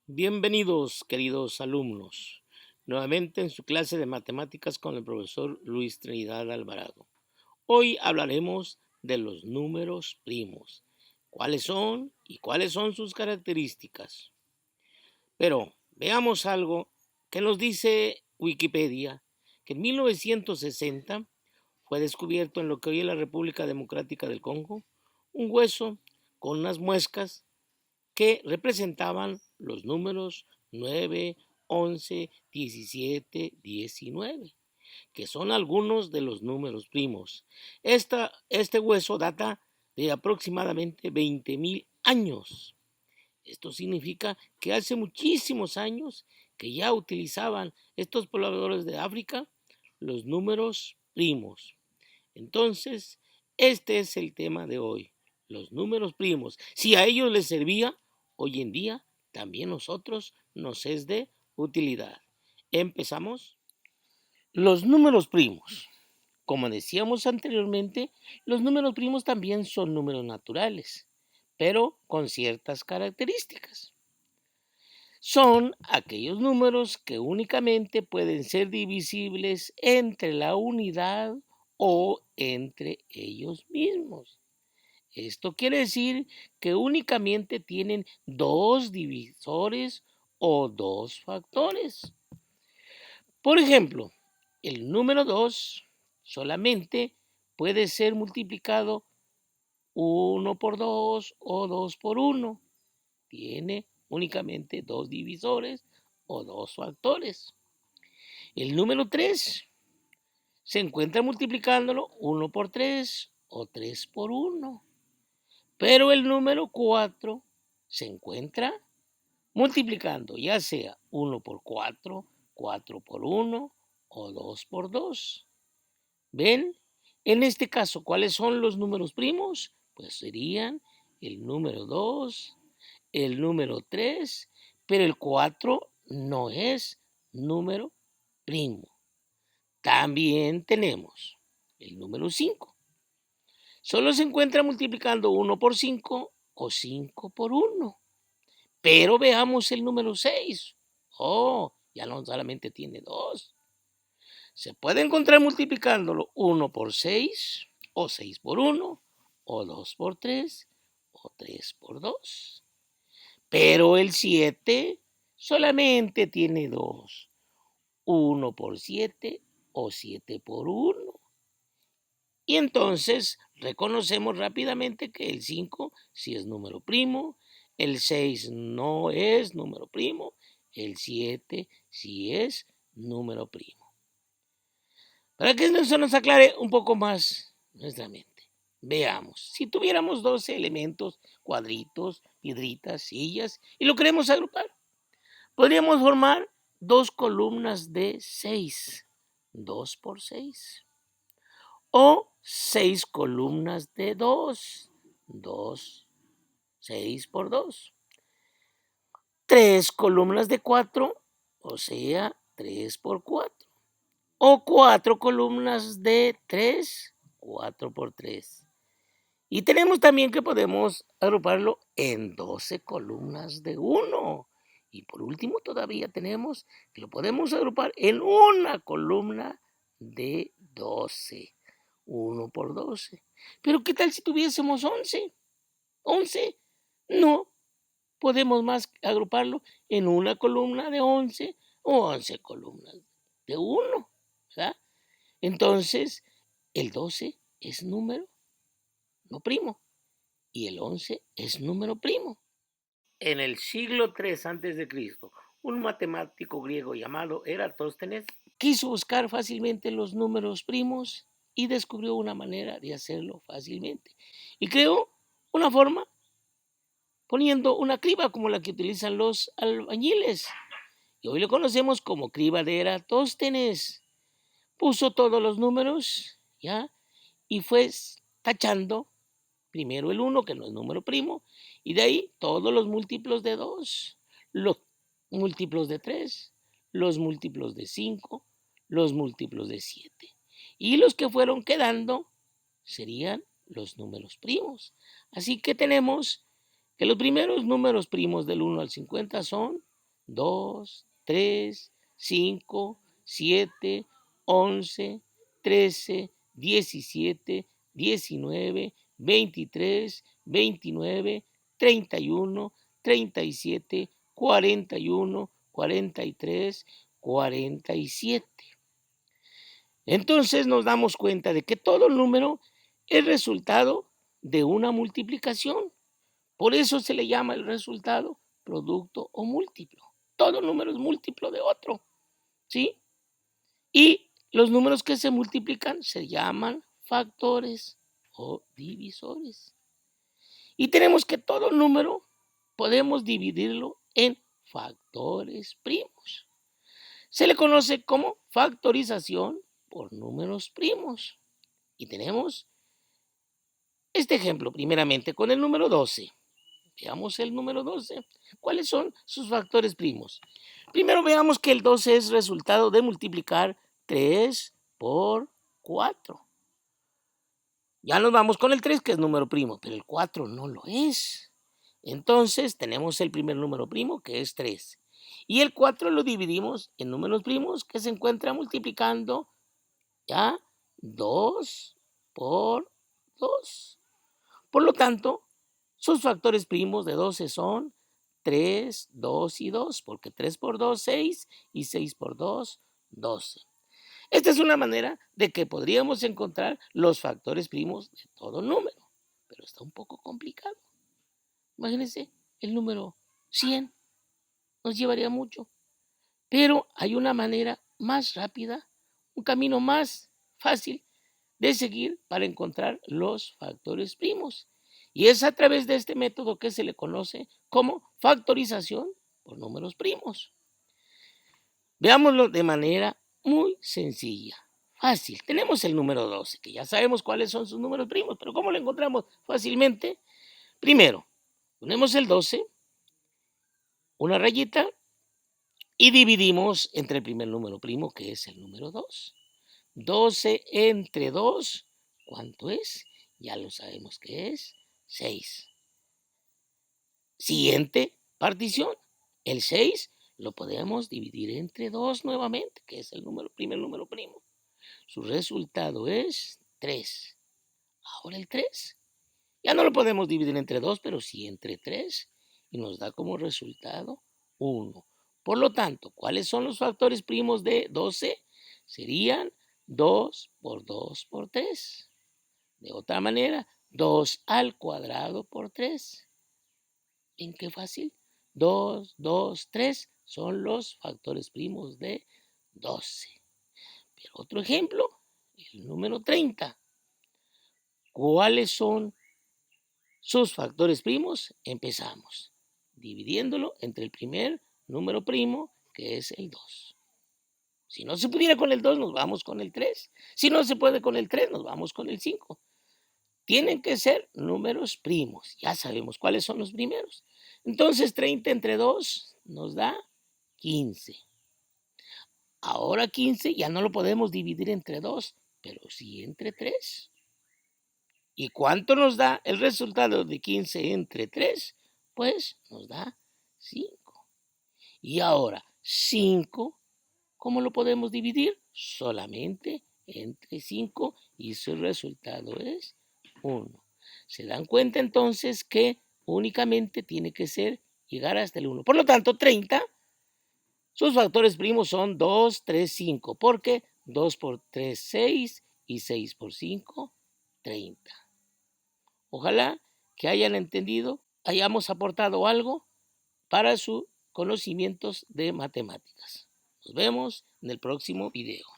Bienvenidos, queridos alumnos, nuevamente en su clase de matemáticas con el profesor Luis Trinidad Alvarado. Hoy hablaremos de los números primos, cuáles son y cuáles son sus características. Pero veamos algo que nos dice Wikipedia, que en 1960 fue descubierto en lo que hoy es la República Democrática del Congo un hueso con unas muescas que representaban los números 9, 11, 17, 19, que son algunos de los números primos. Este hueso data de aproximadamente 20,000 años. Esto significa que hace muchísimos años que ya utilizaban estos pobladores de África los números primos. Entonces, este es el tema de hoy, los números primos. Si a ellos les servía, hoy en día también nosotros nos es de utilidad. Empezamos. Los números primos. Como decíamos anteriormente, los números primos también son números naturales, pero con ciertas características. Son aquellos números que únicamente pueden ser divisibles entre la unidad o entre ellos mismos. Esto quiere decir que únicamente tienen dos divisores o dos factores. Por ejemplo, el número 2 solamente puede ser multiplicado 1 por 2 o 2 por 1. Tiene únicamente dos divisores o dos factores. El número 3 se encuentra multiplicándolo 1 por 3 o 3 por 1. Pero el número 4 se encuentra multiplicando ya sea 1 por 4, 4 por 1 o 2 por 2. ¿Ven? En este caso, ¿cuáles son los números primos? Pues serían el número 2, el número 3, pero el 4 no es número primo. También tenemos el número 5. Solo se encuentra multiplicando 1 por 5 o 5 por 1. Pero veamos el número 6. Oh, ya no solamente tiene 2. Se puede encontrar multiplicándolo 1 por 6 o 6 por 1 o 2 por 3 o 3 por 2. Pero el 7 solamente tiene 2. 1 por 7 o 7 por 1. Y entonces reconocemos rápidamente que el 5 sí es número primo, el 6 no es número primo, el 7 sí es número primo. Para que eso nos aclare un poco más nuestra mente, veamos, si tuviéramos 12 elementos, cuadritos, piedritas, sillas, y lo queremos agrupar, podríamos formar dos columnas de 6, 2 por 6. O 6 columnas de 2, 2, 6 por 2. 3 columnas de 4, o sea, 3 por 4. O 4 columnas de 3, 4 por 3. Y tenemos también que podemos agruparlo en 12 columnas de 1. Y por último todavía tenemos que lo podemos agrupar en una columna de 12. 1 por 12. Pero ¿qué tal si tuviésemos 11? 11. No podemos más agruparlo en una columna de 11 o 11 columnas de 1. ¿Verdad? Entonces, el 12 es número no primo y el 11 es número primo. En el siglo III a.C., un matemático griego llamado Eratóstenes quiso buscar fácilmente los números primos y descubrió una manera de hacerlo fácilmente. Y creó una forma poniendo una criba como la que utilizan los albañiles. Y hoy lo conocemos como criba de Eratóstenes. Puso todos los números, ¿ya? Y fue tachando primero el 1, que no es número primo, y de ahí todos los múltiplos de 2, los múltiplos de 3, los múltiplos de 5, los múltiplos de 7. Y los que fueron quedando serían los números primos. Así que tenemos que los primeros números primos del 1 al 50 son 2, 3, 5, 7, 11, 13, 17, 19, 23, 29, 31, 37, 41, 43, 47. Entonces nos damos cuenta de que todo número es resultado de una multiplicación. Por eso se le llama el resultado producto o múltiplo. Todo número es múltiplo de otro, ¿sí? Y los números que se multiplican se llaman factores o divisores. Y tenemos que todo número podemos dividirlo en factores primos. Se le conoce como factorización por números primos. Y tenemos este ejemplo primeramente con el número 12. Veamos el número 12. ¿Cuáles son sus factores primos? Primero veamos que el 12 es resultado de multiplicar 3 por 4. Ya nos vamos con el 3, que es número primo, pero el 4 no lo es. Entonces tenemos el primer número primo, que es 3. Y el 4 lo dividimos en números primos, que se encuentra multiplicando ya 2 por 2. Por lo tanto, sus factores primos de 12 son 3, 2 y 2, porque 3 por 2, 6 y 6 por 2, 12. Esta es una manera de que podríamos encontrar los factores primos de todo número, pero está un poco complicado. Imagínense, el número 100 nos llevaría mucho, pero hay una manera más rápida, un camino más fácil de seguir para encontrar los factores primos. Y es a través de este método que se le conoce como factorización por números primos. Veámoslo de manera muy sencilla, fácil. Tenemos el número 12, que ya sabemos cuáles son sus números primos, pero ¿cómo lo encontramos fácilmente? Primero, ponemos el 12, una rayita, y dividimos entre el primer número primo, que es el número 2. 12 entre 2, ¿cuánto es? Ya lo sabemos que es 6. Siguiente partición, el 6 lo podemos dividir entre 2 nuevamente, que es el primer número primo. Su resultado es 3. Ahora el 3 ya no lo podemos dividir entre 2, pero sí entre 3, y nos da como resultado 1. Por lo tanto, ¿cuáles son los factores primos de 12? Serían 2 por 2 por 3. De otra manera, 2 al cuadrado por 3. ¿Ven qué fácil? 2, 2, 3 son los factores primos de 12. Pero otro ejemplo, el número 30. ¿Cuáles son sus factores primos? Empezamos dividiéndolo entre el primer número primo, que es el 2. Si no se pudiera con el 2, nos vamos con el 3. Si no se puede con el 3, nos vamos con el 5. Tienen que ser números primos. Ya sabemos cuáles son los primeros. Entonces 30 entre 2 nos da 15. Ahora 15 ya no lo podemos dividir entre 2, pero sí entre 3. ¿Y cuánto nos da el resultado de 15 entre 3? Pues nos da 5. Y ahora 5, ¿cómo lo podemos dividir? Solamente entre 5, y su resultado es 1. Se dan cuenta entonces que únicamente tiene que ser llegar hasta el 1. Por lo tanto, 30, sus factores primos son 2, 3, 5, porque 2 por 3, 6 y 6 por 5, 30. Ojalá que hayan entendido, hayamos aportado algo para sus conocimientos de matemáticas. Nos vemos en el próximo video.